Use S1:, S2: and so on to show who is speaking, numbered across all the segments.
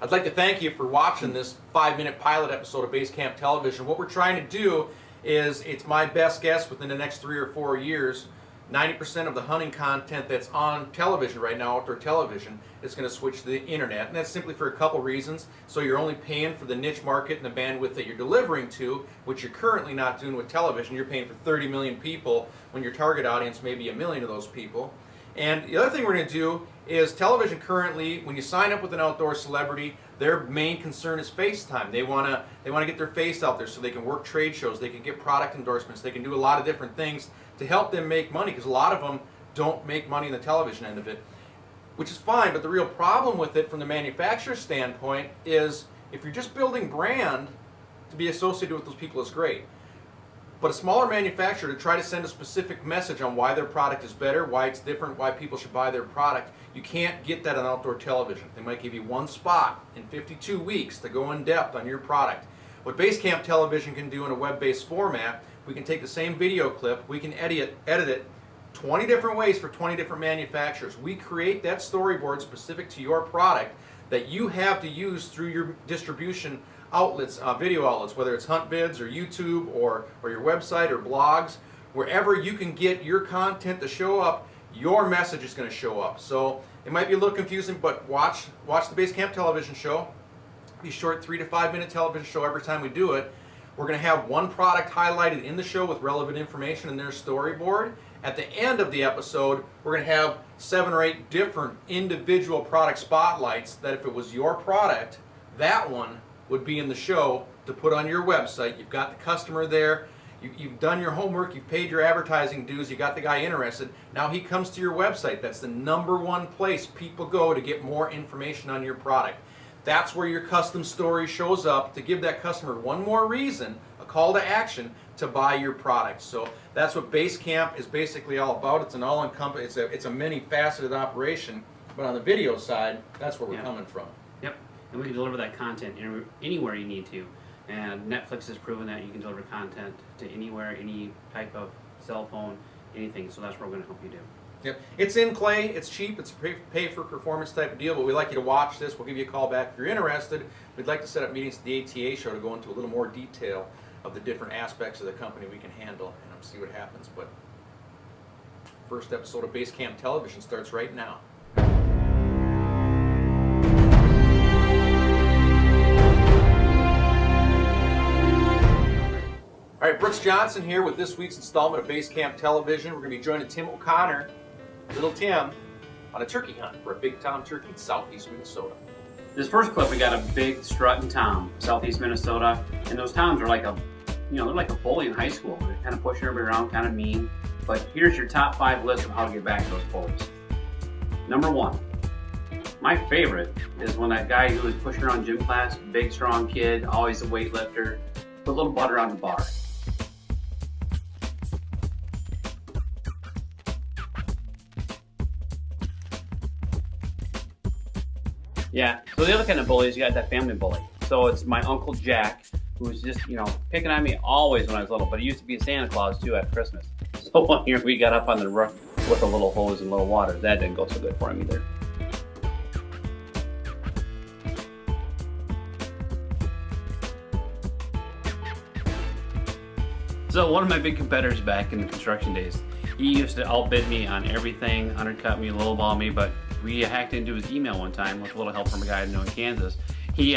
S1: I'd like to thank you for watching this 5-minute pilot episode of Basecamp Television. What we're trying to do is, it's my best guess within the next 3 or 4 years, 90% of the hunting content that's on television right now, outdoor television, is going to switch to the internet. And that's simply for a couple reasons. So you're only paying for the niche market and the bandwidth that you're delivering to, which you're currently not doing with television. You're paying for 30 million people when your target audience may be 1 million of those people. And the other thing we're going to do is, television currently, when you sign up with an outdoor celebrity, their main concern is face time. They want to get their face out there so they can work trade shows, they can get product endorsements, they can do a lot of different things to help them make money, because a lot of them don't make money in the television end of it, which is fine. But the real problem with it from the manufacturer's standpoint is, if you're just building brand, to be associated with those people is great. But a smaller manufacturer, to try to send a specific message on why their product is better, why it's different, why people should buy their product, you can't get that on outdoor television. They might give you one spot in 52 weeks to go in depth on your product. What Basecamp Television can do in a web-based format, we can take the same video clip, we can edit it 20 different ways for 20 different manufacturers. We create that storyboard specific to your product that you have to use through your distribution outlets, video outlets, whether it's HuntVids or YouTube or your website or blogs. Wherever you can get your content to show up, your message is going to show up. So it might be a little confusing, but watch the Basecamp Television show. Be short 3 to 5 minute television show every time we do it. We're going to have one product highlighted in the show with relevant information in their storyboard. At the end of the episode, we're going to have 7 or 8 different individual product spotlights that, if it was your product, that one would be in the show to put on your website. You've got the customer there, you've done your homework, you've paid your advertising dues, you got the guy interested. Now he comes to your website. That's the #1 place people go to get more information on your product. That's where your custom story shows up, to give that customer one more reason, a call to action, to buy your product. So that's what Basecamp is basically all about. It's an all-encompassing, it's a many-faceted operation, but on the video side, that's where we're coming from.
S2: Yep, and we can deliver that content anywhere you need to. And Netflix has proven that you can deliver content to anywhere, any type of cell phone, anything. So that's what we're going to help you do.
S1: Yep. It's in play, it's cheap, it's a pay for performance type of deal, but we'd like you to watch this. We'll give you a call back if you're interested. We'd like to set up meetings at the ATA show to go into a little more detail of the different aspects of the company we can handle and see what happens. But first episode of Basecamp Television starts right now. All right, Brooks Johnson here with this week's installment of Basecamp Television. We're going to be joining Tim O'Connor, Little Tim, on a turkey hunt for a big tom turkey in southeast Minnesota.
S2: This first clip, we got a big strutting tom, southeast Minnesota, and those toms are like they're like a bully in high school. They're kind of pushing everybody around, kind of mean. But here's your top 5 list of how to get back to those bullies. Number 1, my favorite is when that guy who was pushing around gym class, big strong kid, always a weightlifter, put a little butter on the bar. Yeah, so the other kind of bully is you got that family bully. So it's my Uncle Jack, who's just, picking on me always when I was little, but he used to be a Santa Claus too at Christmas. So one year we got up on the roof with a little hose and a little water. That didn't go so good for him either. So one of my big competitors back in the construction days, he used to outbid me on everything, undercut me, lowball me, but we hacked into his email one time with a little help from a guy I know in Kansas. He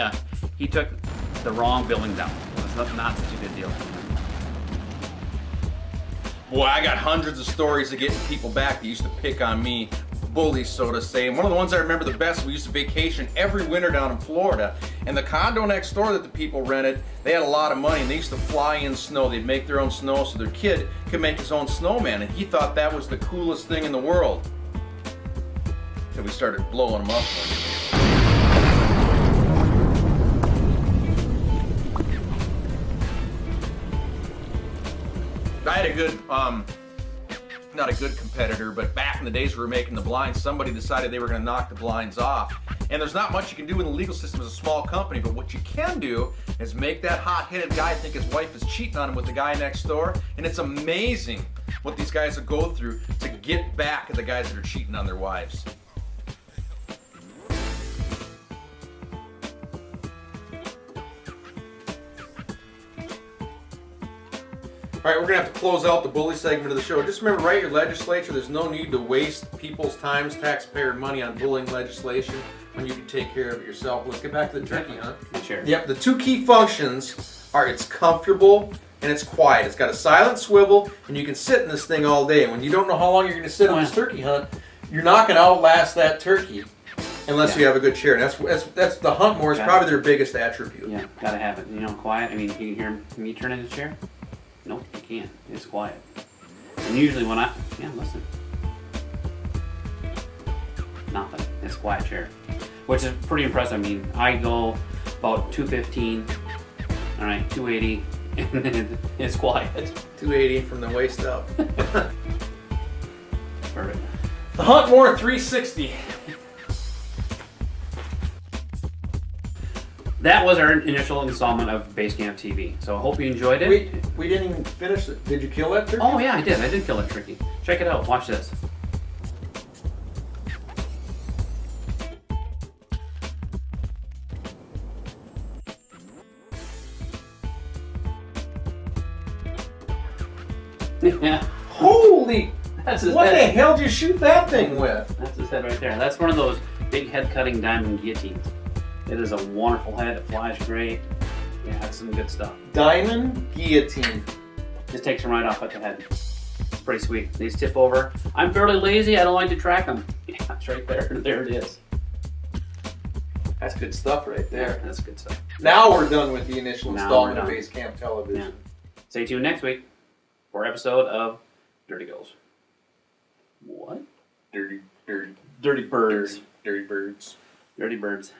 S2: took the wrong billing down. It was not such a good deal.
S1: Boy, I got hundreds of stories of getting people back that used to pick on me, bullies, so to say. And one of the ones I remember the best, we used to vacation every winter down in Florida. And the condo next door that the people rented, they had a lot of money, and they used to fly in snow. They'd make their own snow so their kid could make his own snowman. And he thought that was the coolest thing in the world. So we started blowing them up. I had a good, not a good competitor, but back in the days we were making the blinds, somebody decided they were going to knock the blinds off. And there's not much you can do in the legal system as a small company, but what you can do is make that hot-headed guy think his wife is cheating on him with the guy next door. And it's amazing what these guys will go through to get back at the guys that are cheating on their wives. All right, we're gonna have to close out the bully segment of the show. Just remember, write your legislature. There's no need to waste people's times, taxpayer money on bullying legislation when you can take care of it yourself. Let's get back to the turkey hunt.
S2: Sure.
S1: Yep, the two key functions are it's comfortable and it's quiet. It's got a silent swivel, and you can sit in this thing all day. And when you don't know how long you're gonna sit on this turkey hunt, you're not gonna outlast that turkey unless you have a good chair. And that's the Huntmore is probably their biggest attribute.
S2: Yeah, gotta have it. You know, quiet. I mean, can you hear me turning the chair? Nope, you can't. It's quiet. And usually when listen. Nothing. It's a quiet chair. Which is pretty impressive. I mean, I go about 215, all right, 280, and it's quiet.
S1: 280 from the waist up.
S2: Perfect.
S1: The Huntmore 360.
S2: That was our initial installment of Basecamp TV. So I hope you enjoyed it.
S1: We didn't even finish it. Did you kill that turkey?
S2: Oh yeah, I did. I did kill that turkey. Check it out. Watch this. Yeah.
S1: Holy!
S2: That's his
S1: What
S2: head.
S1: the hell did you shoot that thing with?
S2: That's his head right there. That's one of those big head cutting diamond guillotines. It is a wonderful head. It flies great. Yeah, that's some good stuff.
S1: Diamond guillotine.
S2: Just takes them right off at the head. It's pretty sweet. These tip over. I'm fairly lazy. I don't like to track them. Yeah, it's right there. There it is.
S1: That's good stuff right there.
S2: Yeah, that's good stuff.
S1: Now we're done with the initial
S2: Now
S1: installment of
S2: we're done.
S1: Basecamp Television.
S2: Yeah. Stay tuned next week for an episode of Dirty Girls. What?
S1: Dirty
S2: Dirty birds.
S1: birds.
S2: Dirty birds.